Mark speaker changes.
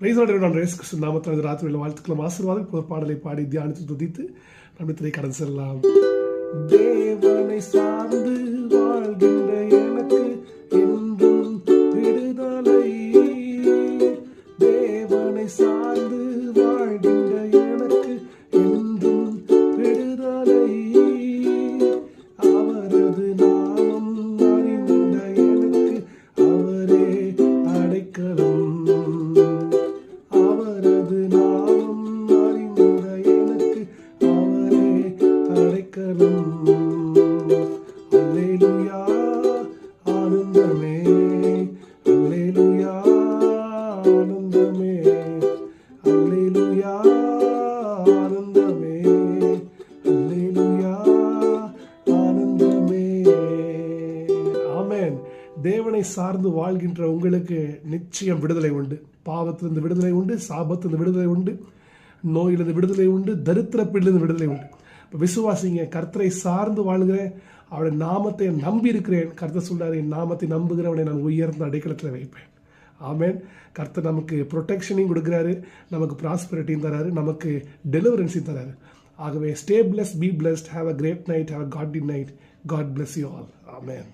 Speaker 1: நான் ரேஸ் கிருஷ்ணன் நாமத்தில் ராத்திரியில் வாழ்த்துக்களும் ஆசீர்வாதம் பாடலை பாடி தியானித்து துதித்து நம்மிடத்திலே கடன் செல்லலாம். தேவனை சார்ந்து வாழ்கின்ற எனக்கு என்றும் விடுதலை. தேவனை சார்ந்து வாழ்கின்ற எனக்கு என்றும் விடுதலை. அவரது நாமம் அறிந்த எனக்கு அவரே அடைக்கலம். அவரது நாமம் அறிந்த எனக்கு அவரே அடைக்கலம். அல்லேலூயா ஆனந்தமே, அல்லேலூயா ஆனந்தமே, அல்லேலூயா ஆனந்தமே, அல்லேலூயா ஆனந்தமே. ஆமென். தேவனை சார்ந்து வாழ்கின்ற உங்களுக்கு நிச்சயம் விடுதலை உண்டு. பாவத்திலிருந்து விடுதலை உண்டு, சாபத்திலிருந்து விடுதலை உண்டு, நோயிலிருந்து விடுதலை உண்டு, தரித்திரப்பிலிருந்து விடுதலை உண்டு. இப்போ விசுவாசிங்க, கர்த்தரை சார்ந்து வாழ்கிறேன், அவருடைய நாமத்தை நம்பி இருக்கிறேன். கர்த்தர் சொல்றாரு, என் நாமத்தை நம்புகிறவனை நான் உயர்ந்த அடைக்கலத்தில் வைப்பேன். ஆமென். கர்த்தர் நமக்கு ப்ரொடெக்ஷனையும் கொடுக்குறாரு, நமக்கு ப்ராஸ்பரிட்டியும் தராரு, நமக்கு டெலிவரன்ஸையும் தராரு. ஆகவே stay blessed, be blessed, have a great night, have a godly night. God bless you all. Amen.